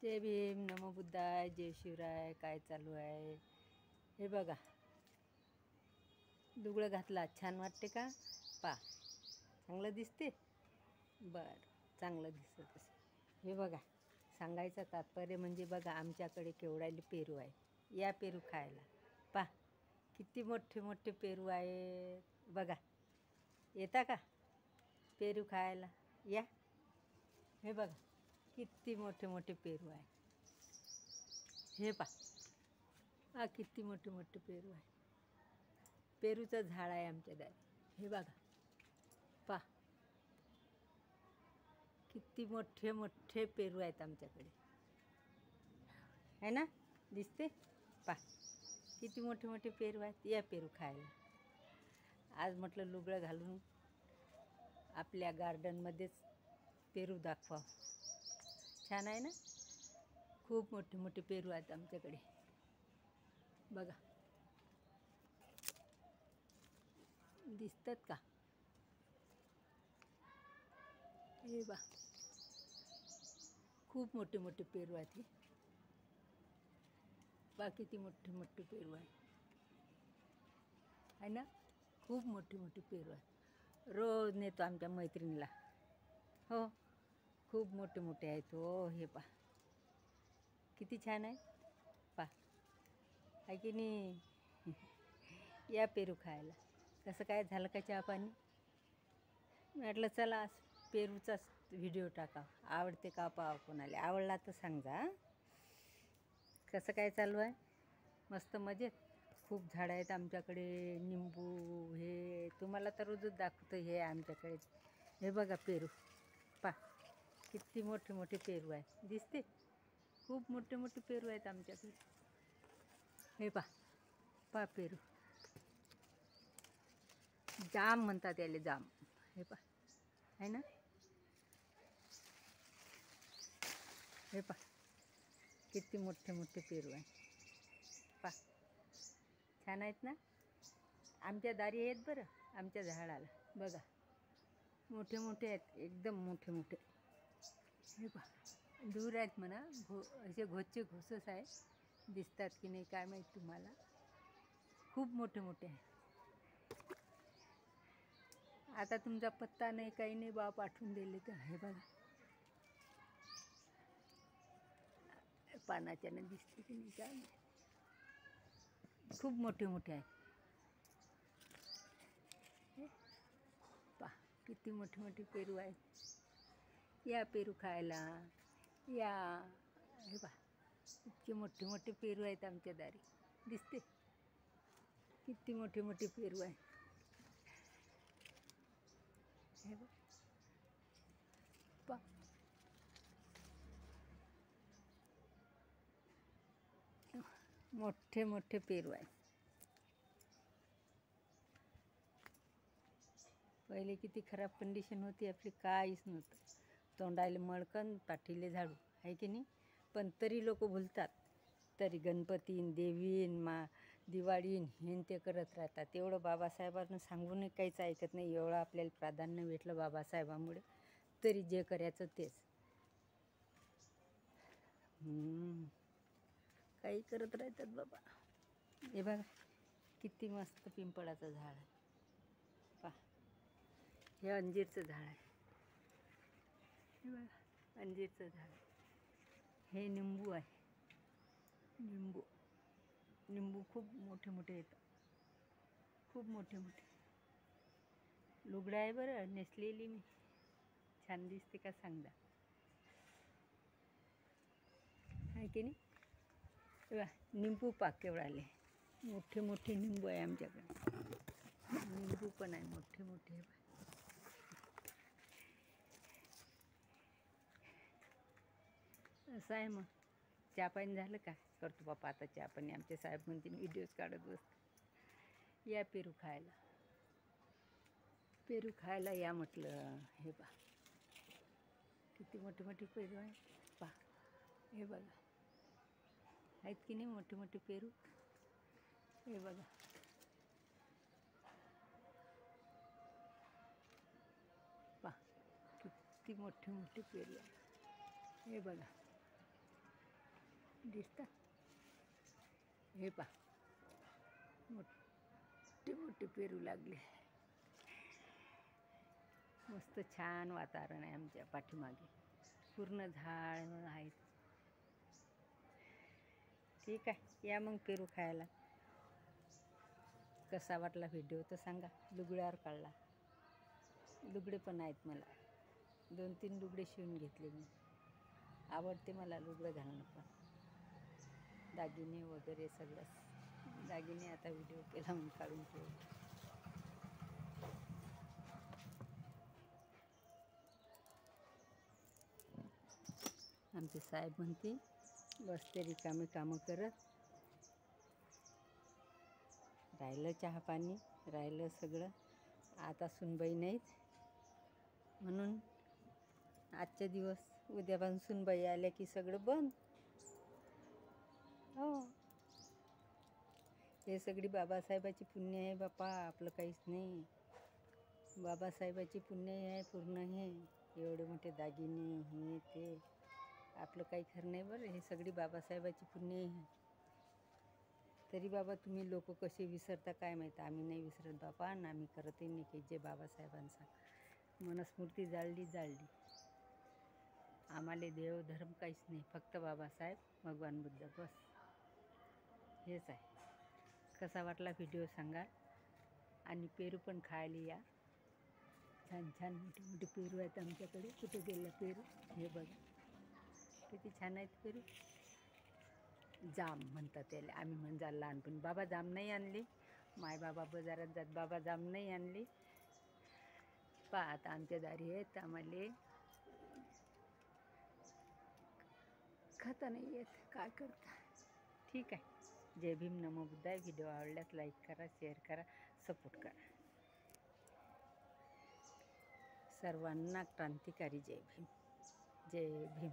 जय भीम, नमो बुद्धाय, जय शिवराय. काय चालू आहे हे बघा. लुगडं घातला, छान वाटते का? पा चांगलं दिसते. बरं, चांगलं दिसत असेल. हे बघा, सांगायचं तात्पर्य म्हणजे बघा, आमच्याकडे केवढाले पेरू आहे. या पेरू खायला. पा किती मोठे मोठे पेरू आहेत बघा. येता का पेरू खायला? या. हे बघा, किती मोठे मोठे पेरू आहे. हे पा किती मोठे मोठे पेरू आहे. पेरूचं झाड आहे आमच्या दारी. हे बघा, पा किती मोठे मोठे पेरू आहेत आमच्याकडे, है ना? दिसते? पा किती मोठे मोठे पेरू आहेत. या पेरू खायला. आज म्हटलं लुगडं घालून आपल्या गार्डनमध्येच पेरू दाखवा. छान आहे ना? खूप मोठे मोठे पेरू आहेत आमच्याकडे बघा. दिसतात का? हे बा, खूप मोठे मोठे पेरू आहेत. हे बा किती मोठे मोठे पेरू आहे ना? खूप मोठे मोठे पेरू आहेत. रोज नेतो आमच्या मैत्रिणीला. हो, खूप मोठे मोठे आहेत. हो, हे पा किती छान आहे. पा आहे की नाही? या पेरू खायला. कसं काय झालं का चहा पाणी? म्हटलं चला आज पेरूचाच व्हिडिओ टाका. आवडते का पाव कोणाला? आवडला तर सांगा. कसं काय चालू आहे? मस्त मजेत. खूप झाडं आहेत आमच्याकडे. निंबू हे तुम्हाला तर रोजच दाखवतं. हे आमच्याकडे हे बघा पेरू. पा किती मोठे मोठे पेरू आहेत. दिसते? खूप मोठे मोठे पेरू आहेत आमच्याकडे. हे पा पेरू. जाम म्हणतात याले, जाम. हे पा आहे ना? हे पा किती मोठे मोठे पेरू आहे. पा छान आहेत ना? आमच्या दारी आहेत बरं. आमच्या झाडाला बघा, मोठे मोठे आहेत, एकदम मोठे मोठे. हे पा दूर आहेत म्हणा. असे घोसचे घोसच आहे. दिसतात की नाही काय माहीत तुम्हाला. खूप मोठे मोठे आहे. आता तुमचा पत्ता नाही, काही नाही बा, पाठवून दिले तर. हे बघा, पानाच्यानं दिसते की नाही काय माहीत. खूप मोठे मोठे आहेत. पा किती मोठे मोठे पेरू आहेत. या पेरू खायला या. हे पा इतके मोठे मोठे पेरू आहेत आमच्या दारी. दिसते? किती मोठे मोठे पेरू आहे. हे बघ पा मोठे मोठे पेरू आहे. पहिले किती खराब कंडिशन होती आपली, काहीच नव्हतं. तोंडाले मळकन, पाठीले झाडू, आहे की नाही? पण तरी लोक भुलतात. तरी गणपतीन, देवीन, दिवाळीन हेन ते करत राहतात. एवढं बाबासाहेबांना सांगूनही काहीच ऐकत नाही. एवढं आपल्याला प्राधान्य भेटलं बाबासाहेबांमुळे, तरी जे करायचं तेच. काही करत राहतात बाबा. हे बघा, किती मस्त पिंपळाचं झाड आहे. पा हे अंजीरचं झाड आहे. हे बघा, अंजीरचं झाड. हे निंबू आहे. निंबू खूप मोठे मोठे येतात. खूप मोठे मोठे. लुगडं आहे बरं, नेसलेली मी. छान दिसते का सांगा? आहे की नाही? बघा, निंबू पाक केवढाले मोठे मोठे निंबू आहे आमच्याकडे. निंबू पण आहे मोठे मोठे. असं आहे. मग चहा पाणी झालं का? करतो बापा आता चहा पाणी. आमचे साहेब म्हणते व्हिडिओज काढत बसते. या पेरू खायला. पेरू खायला या म्हटलं. हे पा किती मोठे मोठे पेरू आहे. पा हे बघा, आहेत की नाही मोठे मोठे पेरू? हे बघा, पा किती मोठे मोठे पेरू आहे. हे बघा, दिसतात. हे पा, मोठे मोठे पेरू लागले. मस्त छान वातावरण आहे आमच्या पाठीमागे, पूर्ण झाड आहेत. ठीक आहे, या मग पेरू खायला. कसा वाटला व्हिडिओ तर सांगा. लुगड्यावर काढला, लुगडे पण आहेत मला. 2-3 लुगडे शिवून घेतले मी. आवडते मला लुगडं घालणं पण. दागिने वगैरे सगळंच. दागिने आता व्हिडिओ केला म्हणून काढून ठेवले. आमचे साहेब म्हणते बसते रिकामे कामं करत. राहिलं चहा पाणी, राहिलं सगळं. आता सुनबाई नाहीत म्हणून आजचे दिवस, उद्यापासून सुनबाई आल्या की सगळं बंद. हो, हे सगळी बाबासाहेबाची पुण्य आहे बापा, आपलं काहीच नाही. बाबासाहेबाची पुण्य आहे पूर्ण. हे एवढे मोठे दागिने हे ते आपलं काही खरं नाही बरं. हे सगळी बाबासाहेबाची पुण्य आहे. तरी बाबा तुम्ही लोक कसे विसरता काय माहीत. आम्ही नाही विसरत बापा, आणि आम्ही करतही नाही की जे बाबासाहेबांचा मनुस्मृती जाळली. आम्हाला देव धर्म काहीच नाही, फक्त बाबासाहेब, भगवान बुद्ध, बस हेच आहे. कसा वाटला व्हिडिओ सांगा. आणि पेरू पण खायला या. छान छान मोठे मोठे पेरू आहेत आमच्याकडे. कुठे गेलं पेरू? हे बघा किती छान आहेत पेरू. जाम म्हणतात त्याला, आम्ही म्हणजे लहानपणी. बाबा जाम नाही आणली, माय बाबा बाजारात जात, बाबा जाम नाही आणली. पहा आता आमच्या दारी आहेत, आम्हाला खाता नाही येत, काय करता. ठीक आहे. जय भीम, नमो बुद्धाय. व्हिडिओ आवडल्यास लाईक करा, शेअर करा, सपोर्ट करा. सर्वांना क्रांतिकारी जय भीम. जय भीम.